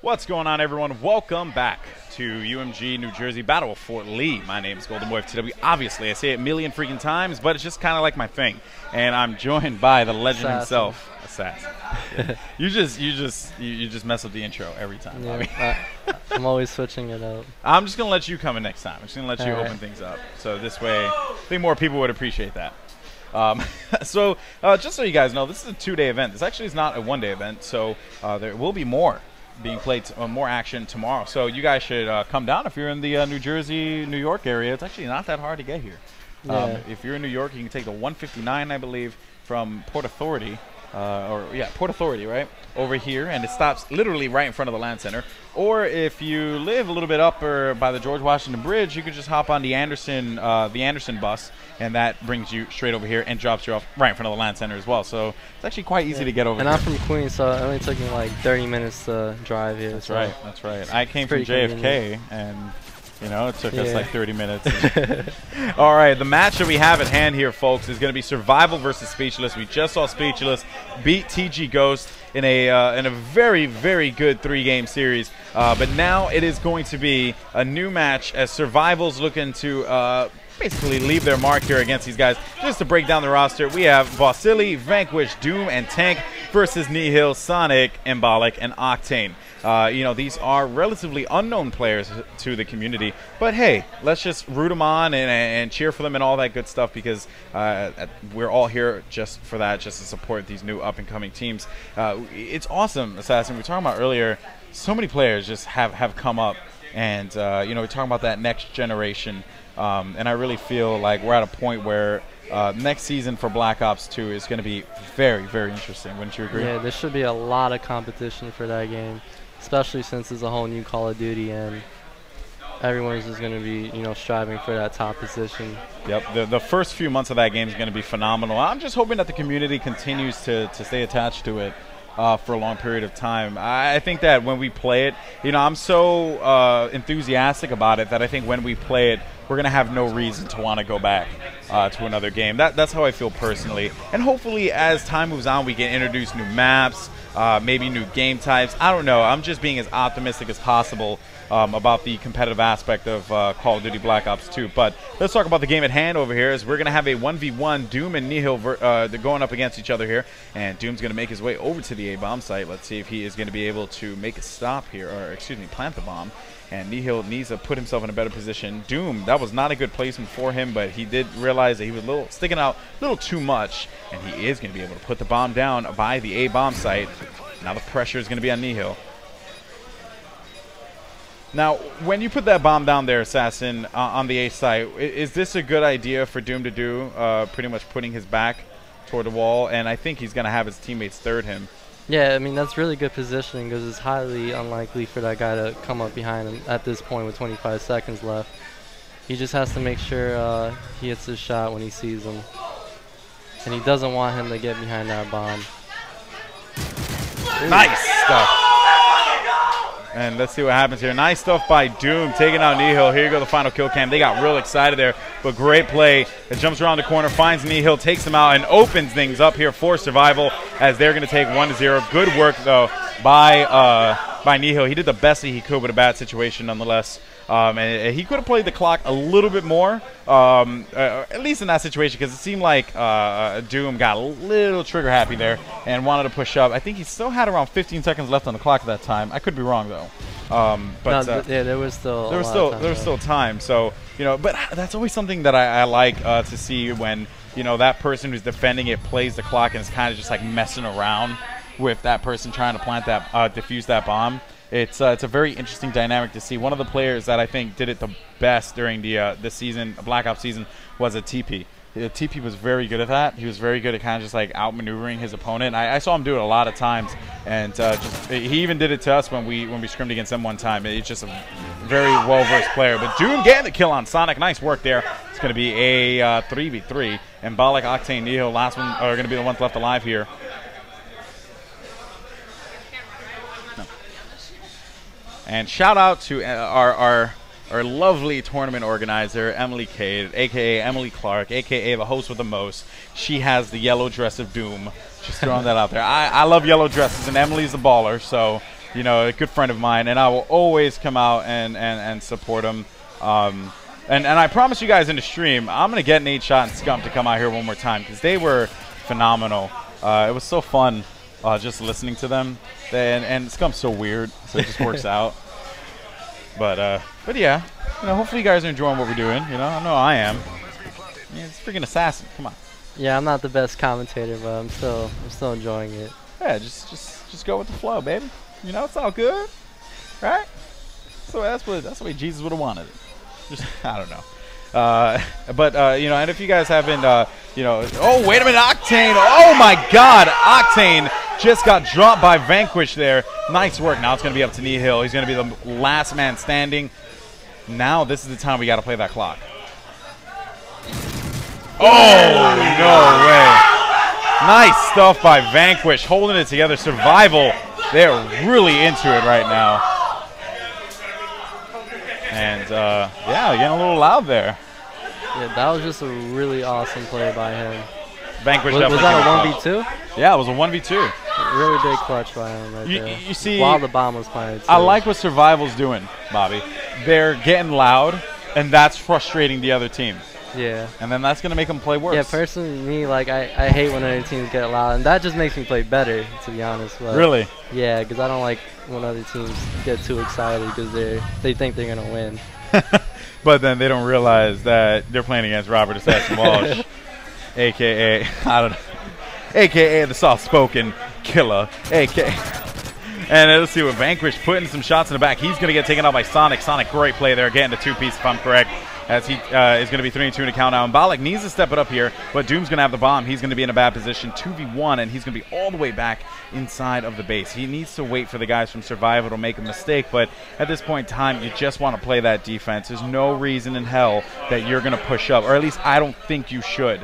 What's going on, everyone? Welcome back to UMG New Jersey Battle of Fort Lee. My name is Golden Boy FTW. Obviously, I say it a million freaking times, but it's just kind of like my thing. And I'm joined by the legend himself, Assassin. You just mess up the intro every time. Yeah, I mean, I'm always switching it up. I'm just gonna let you come in next time. I'm just gonna let you open things up. So this way, I think more people would appreciate that. Just so you guys know, this is a 2-day event. This actually is not a 1-day event, so there will be more being played, more action tomorrow. So you guys should come down if you're in the New Jersey, New York area. It's actually not that hard to get here. If you're in New York, you can take the 159, I believe, from Port Authority, Port Authority, right, over here, and it stops literally right in front of the Land Center. Or if you live a little bit up or by the George Washington Bridge, you could just hop on the Anderson bus, and that brings you straight over here and drops you off right in front of the Land Center as well. So it's actually quite easy to get over. And I'm from Queens, so it only took me like 30 minutes to drive here. That's right. That's right. I came from JFK, and you know, it took us like 30 minutes. All right, the match that we have at hand here, folks, is going to be SurvivaL versus Speechless. We just saw Speechless beat TG Ghost in a very, very good 3-game series. But now it is going to be a new match as SurvivaL's looking to basically leave their mark here against these guys. Just to break down the roster, we have Vasily, VanQuish, Doom, and Tank versus Nihil, Sonic, Embolic, and Octane. You know, these are relatively unknown players to the community, but hey, let's just root them on and cheer for them and all that good stuff, because we're all here just for that, just to support these new up-and-coming teams. It's awesome, Assassin. We were talking about earlier, so many players just have come up, and you know, we're talking about that next generation, and I really feel like we're at a point where next season for Black Ops 2 is going to be very, very interesting. Wouldn't you agree? Yeah, there should be a lot of competition for that game, especially since it's a whole new Call of Duty and everyone's just going to be, you know, striving for that top position. Yep, the first few months of that game is going to be phenomenal. I'm just hoping that the community continues to stay attached to it for a long period of time. I think that when we play it, you know, I'm so enthusiastic about it that I think when we play it, we're going to have no reason to want to go back to another game. That's how I feel personally. And hopefully as time moves on, we can introduce new maps, maybe new game types. I don't know. I'm just being as optimistic as possible about the competitive aspect of Call of Duty Black Ops 2. But let's talk about the game at hand over here. As we're going to have a 1v1, Doom and Nihil they're going up against each other here. And Doom's going to make his way over to the A-bomb site. Let's see if he is going to be able to make a stop here, or excuse me, plant the bomb. And Nihil needs to put himself in a better position. Doom, that was not a good placement for him, but he did realize that he was sticking out a little too much, and he is going to be able to put the bomb down by the A-bomb site. Now the pressure is going to be on Nihil. Now, when you put that bomb down there, Assassin, on the A site, is this a good idea for Doom to do, pretty much putting his back toward the wall? And I think he's going to have his teammates third him. Yeah, I mean, that's really good positioning, because it's highly unlikely for that guy to come up behind him at this point with 25 seconds left. He just has to make sure he hits his shot when he sees him. And he doesn't want him to get behind that bomb. Nice stuff. And let's see what happens here. Nice stuff by Doom, taking out Nihil. Here you go, the final kill cam. They got real excited there, but great play. It jumps around the corner, finds Nihil, takes him out, and opens things up here for SurvivaL as they're going to take 1-0. Good work, though, by Nihil. He did the best that he could with a bad situation, nonetheless. And he could have played the clock a little bit more, at least in that situation, because it seemed like Doom got a little trigger happy there and wanted to push up. I think he still had around 15 seconds left on the clock at that time. I could be wrong though. But no, yeah, there was still time. So you know, but that's always something that I like to see when, you know, that person who's defending it plays the clock and is kind of just like messing around with that person trying to plant that defuse that bomb. It's a very interesting dynamic to see. One of the players that I think did it the best during the season, Black Ops season, was a TP. TP was very good at that. He was very good at kind of just like outmaneuvering his opponent. I saw him do it a lot of times, and he even did it to us when we scrimmed against him one time. He's just a very well-versed player. But Doom getting the kill on Sonic. Nice work there. It's going to be a 3v3. Embolic, Octane, Nihil, last one are going to be the ones left alive here. And shout out to our our lovely tournament organizer, Emily Cade, a.k.a. Emily Clark, a.k.a. the host with the most. She has the yellow dress of doom. Just throwing that out there. I love yellow dresses, and Emily's a baller, so, you know, a good friend of mine, and I will always come out and support him. And I promise you guys in the stream, I'm going to get Nate Shot and Scump to come out here one more time because they were phenomenal. It was so fun just listening to them. And Scump's so weird, so it just works out. But yeah, you know, hopefully you guys are enjoying what we're doing. You know I am. I mean, it's freaking assassin. Come on. Yeah, I'm not the best commentator, but I'm still enjoying it. Yeah, just go with the flow, baby. You know, it's all good, right? So that's the way Jesus would have wanted it. Just, I don't know. But you know, and if you guys haven't, you know, oh wait a minute, Octane! Oh my God, Octane just got dropped by VanQuish there. Nice work. Now it's going to be up to Nihil. He's going to be the last man standing. Now this is the time we got to play that clock. Oh no way! Nice stuff by VanQuish, holding it together. SurvivaL, they're really into it right now. And, yeah, getting a little loud there. Yeah, that was just a really awesome play by him. VanQuish was that a 1v2? Yeah, it was a 1v2. Really big clutch by him right there. You see, while the bomb was playing, too. I like what SurvivaL's doing, Bobby. They're getting loud, and that's frustrating the other team. Yeah. And then that's going to make them play worse. Yeah, personally, me, like, I hate when other teams get loud, and that just makes me play better, to be honest. But really? Yeah, because I don't like when other teams get too excited because they think they're going to win. But then they don't realize that they're playing against Robert Assassin Walsh, a.k.a. I don't know, a.k.a. the soft-spoken killer, a.k.a. And let's see what VanQuish putting some shots in the back. He's going to get taken out by Sonic. Sonic, great play there, getting the two-piece if I'm correct. As he is going to be 3-2 in the count now. And Balak needs to step it up here, but Doom's going to have the bomb. He's going to be in a bad position, 2v1, and he's going to be all the way back inside of the base. He needs to wait for the guys from SurvivaL to make a mistake, but at this point in time, you just want to play that defense. There's no reason in hell that you're going to push up, or at least I don't think you should.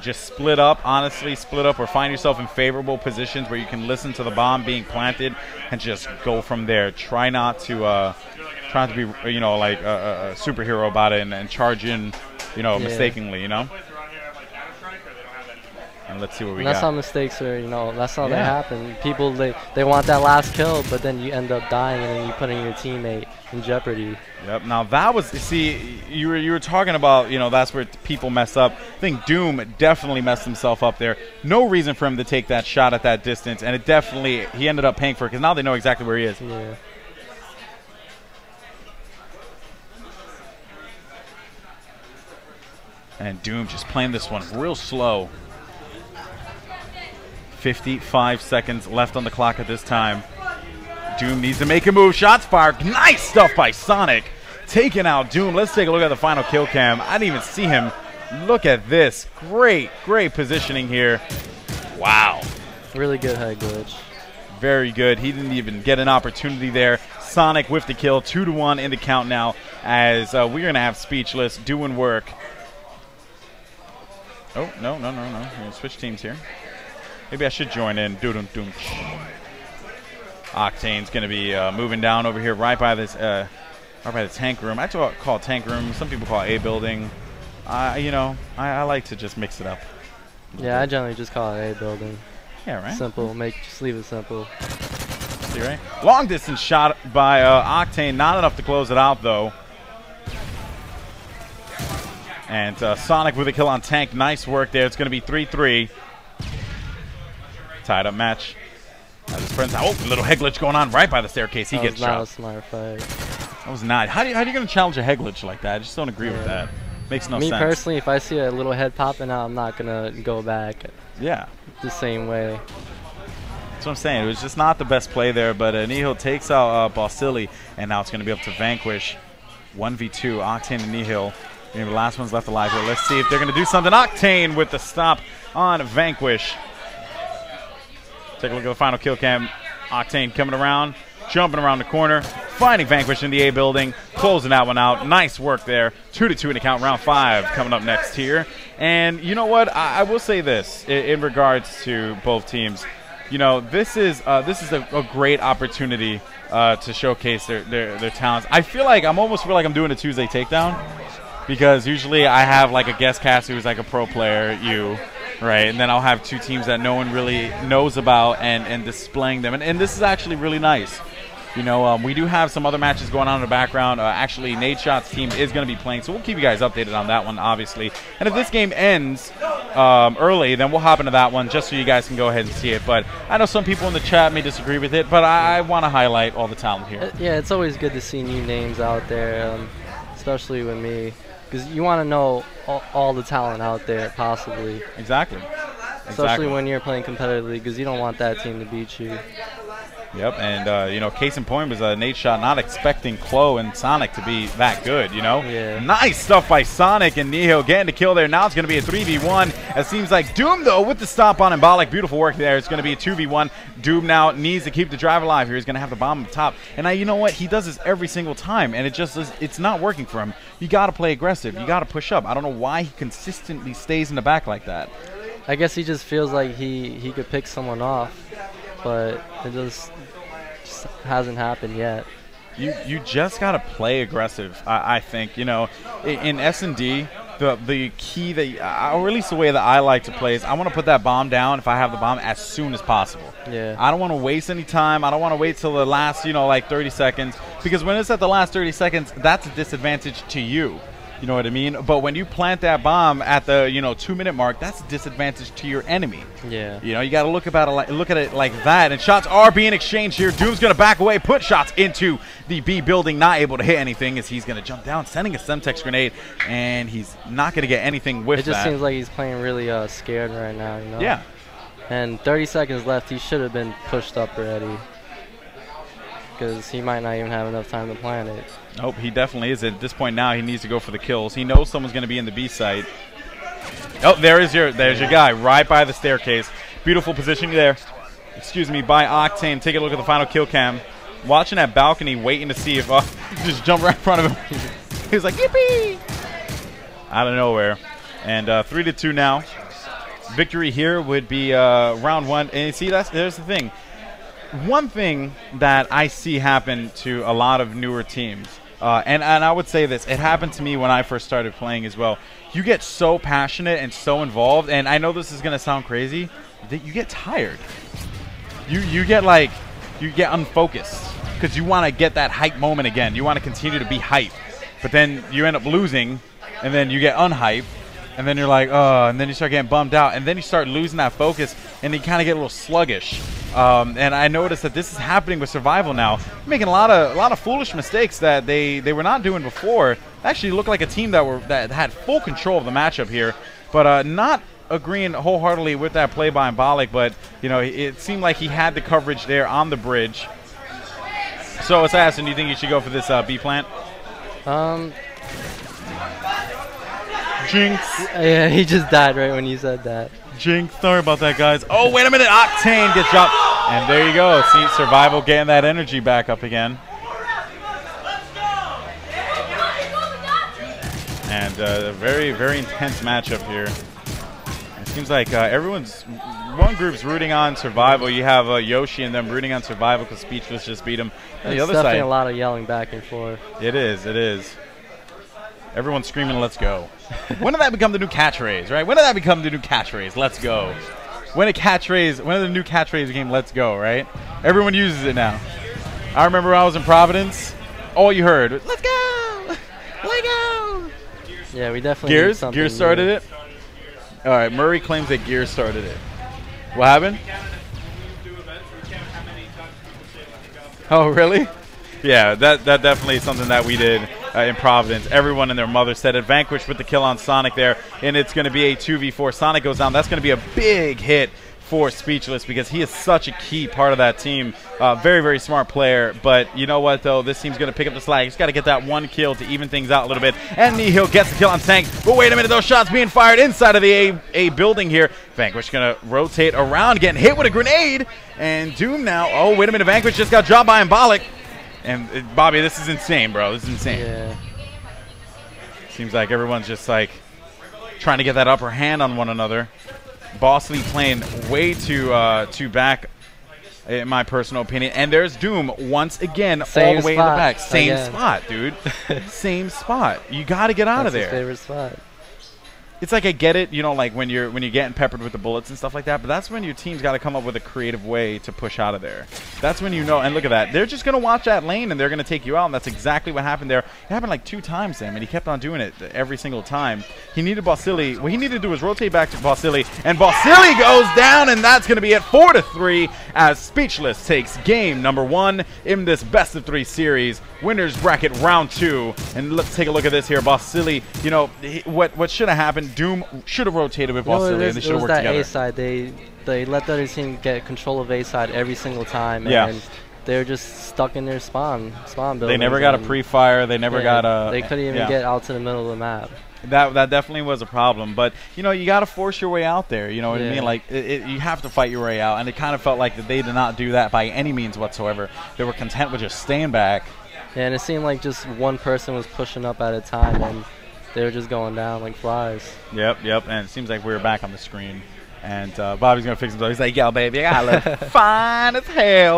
Just split up, honestly, split up, or find yourself in favorable positions where you can listen to the bomb being planted and just go from there. Try not to be, you know, like a superhero about it and charge in, you know, mistakenly, you know. And let's see what we got. That's how mistakes are, you know, that's how they happen. People, they want that last kill, but then you end up dying and then you putting your teammate in jeopardy. Yep. Now that was, see, you were talking about, you know, that's where people mess up. I think Doom definitely messed himself up there. No reason for him to take that shot at that distance, and it definitely, he ended up paying for it because now they know exactly where he is. Yeah. And Doom just playing this one real slow. 55 seconds left on the clock at this time. Doom needs to make a move. Shots fired. Nice stuff by Sonic. Taking out Doom. Let's take a look at the final kill cam. I didn't even see him. Look at this. Great, great positioning here. Wow. Really good head glitch. Very good. He didn't even get an opportunity there. Sonic with the kill. 2-1 in the count now as we're going to have Speechless doing work. Oh, no. We're going to switch teams here. Maybe I should join in. Doom. Octane's going to be moving down over here right by this, right by the tank room. I call it tank room. Some people call it A building. You know, I like to just mix it up. Yeah, I generally just call it A building. Yeah, right. Simple. Just leave it simple. See, right? Long distance shot by Octane. Not enough to close it out, though. And Sonic with a kill on tank. Nice work there. It's going to be 3-3. Tied up match. His friends. Oh, little head glitch going on right by the staircase. He gets shot. That was not a smart fight. That was not. How are you going to challenge a head glitch like that? I just don't agree with that. Makes no sense. Me personally, if I see a little head popping out, I'm not going to go back. Yeah. The same way. That's what I'm saying. It was just not the best play there, but Nihil takes out Bossili, and now it's going to be up to VanQuish. 1v2, Octane and Nihil. The last one's left alive here. Let's see if they're going to do something. Octane with the stop on VanQuish. Take a look at the final kill cam. Octane coming around, jumping around the corner, finding VanQuish in the A building, closing that one out. Nice work there. 2-2 in the count. Round 5 coming up next here. And you know what? I will say this in regards to both teams. You know, this is a great opportunity to showcase their talents. I almost feel like I'm doing a Tuesday takedown, because usually I have like a guest caster who's like a pro player, right? And then I'll have two teams that no one really knows about and displaying them. And this is actually really nice. You know, we do have some other matches going on in the background. Actually, Nadeshot's team is going to be playing, so we'll keep you guys updated on that one, obviously. And if this game ends early, then we'll hop into that one just so you guys can go ahead and see it. But I know some people in the chat may disagree with it, but I want to highlight all the talent here. Yeah, it's always good to see new names out there, especially with me, because you want to know all the talent out there, possibly. Exactly. Especially when you're playing competitively, because you don't want that team to beat you. Yep, and you know, case in point was Nadeshot not expecting Chloe and Sonic to be that good, you know? Yeah. Nice stuff by Sonic and Nihil getting the kill there. Now it's going to be a 3v1. It seems like Doom, though, with the stop on Embolic. Beautiful work there. It's going to be a 2v1. Doom now needs to keep the drive alive here. He's going to have the bomb up top. And now, you know what? He does this every single time, and it's not working for him. You got to play aggressive. You got to push up. I don't know why he consistently stays in the back like that. I guess he just feels like he could pick someone off, but it just hasn't happened yet. You just gotta play aggressive. I think, you know, in SnD, the key that, or at least the way that I like to play is I want to put that bomb down if I have the bomb as soon as possible. Yeah. I don't want to waste any time. I don't want to wait till the last, you know, like 30 seconds, because when it's at the last 30 seconds, that's a disadvantage to you. You know what I mean? But when you plant that bomb at the 2-minute mark, that's a disadvantage to your enemy. Yeah. You know, you got to look at it like that. And shots are being exchanged here. Doom's going to back away, put shots into the B building, not able to hit anything as he's going to jump down, sending a Semtex grenade, and he's not going to get anything with that. It just seems like he's playing really scared right now, you know? Yeah. And 30 seconds left. He should have been pushed up already, because he might not even have enough time to plan it. Nope, he definitely is. At this point now, he needs to go for the kills. He knows someone's going to be in the B site. Oh, there's your guy right by the staircase. Beautiful position there. Excuse me, by Octane. Take a look at the final kill cam. Watching that balcony, waiting to see if just jump right in front of him. He was like, yippee! Out of nowhere. And 3-2 now. Victory here would be round 1. And you see, there's the thing. One thing that I see happen to a lot of newer teams, and I would say this, it happened to me when I first started playing as well. You get so passionate and so involved, and I know this is going to sound crazy, that you get tired. You get unfocused because you want to get that hype moment again. You want to continue to be hype, but then you end up losing, and then you get unhyped. And then you're like, oh, and then you start getting bummed out, and then you start losing that focus, and you kind of get a little sluggish. And I noticed that this is happening with SurvivaL now, making a lot of foolish mistakes that they were not doing before. Actually, looked like a team that had full control of the matchup here, but not agreeing wholeheartedly with that play by Embolic. But you know, it seemed like he had the coverage there on the bridge. So, Assassin, do you think you should go for this B plant? Jinx. Yeah, he just died right when you said that. Jinx, sorry about that, guys. Oh, wait a minute. Octane gets dropped. And there you go. See, SurvivaL getting that energy back up again. And a very, very intense matchup here. It seems like one group's rooting on SurvivaL. You have Yoshi and them rooting on SurvivaL because Speechless just beat him. There's the other definitely side, a lot of yelling back and forth. It is. It is. Everyone's screaming, let's go. When did that become the new catchphrase, right? When did that become the new catchphrase, let's go? When did the new catchphrase became let's go, right? Everyone uses it now. I remember when I was in Providence, all you heard was, let's go! Let go! Yeah, we definitely need something Gears started it? All right, Murray claims that Gears started it. What happened? Oh, really? Yeah, that definitely is something that we did in Providence. Everyone and their mother said it. VanQuish with the kill on Sonic there, and it's going to be a 2v4. Sonic goes down. That's going to be a big hit for Speechless because he is such a key part of that team. Very, very smart player. But you know what, though? This team's going to pick up the slack. He's got to get that one kill to even things out a little bit. And Nihil gets the kill on Tank. But wait a minute. Those shots being fired inside of the A building here. VanQuish going to rotate around, getting hit with a grenade. And Doom now. Oh, wait a minute. VanQuish just got dropped by Embolic. And Bobby, this is insane, bro. This is insane. Yeah. Seems like everyone's just like trying to get that upper hand on one another. Boss Lee playing way too back in my personal opinion. And there's Doom once again, Same all the way spot in the back. Same again. spot, dude. Same spot. You got to get out of That's there. his favorite spot. It's like I get it, you know, like when you're getting peppered with the bullets and stuff like that, but that's when your team's got to come up with a creative way to push out of there. That's when you know, and look at that. They're just going to watch that lane, and they're going to take you out, and that's exactly what happened there. It happened like 2 times, Sam, and he kept on doing it every single time. He needed Basili. What he needed to do was rotate back to Basili, and Basili goes down, and that's going to be it 4-3 as Speechless takes game number 1 in this best-of-3 series. Winners bracket round 2, and let's take a look at this here. Basili, you know, what should have happened? Doom should have rotated with Basili, and they should have worked together. A side. They let the other team get control of A side every single time, Yeah. and they're just stuck in their spawn buildings. They never got a pre-fire. They never got a. They couldn't even get out to the middle of the map. That definitely was a problem, but you know, you got to force your way out there. You know what I mean? Like you have to fight your way out, and it kind of felt like that they did not do that by any means whatsoever. They were content with just staying back. Yeah, and it seemed like just one person was pushing up at a time, and they were just going down like flies. Yep. And it seems like we're back on the screen, and Bobby's gonna fix himself. He's like, "Yo, baby, I look fine as hell."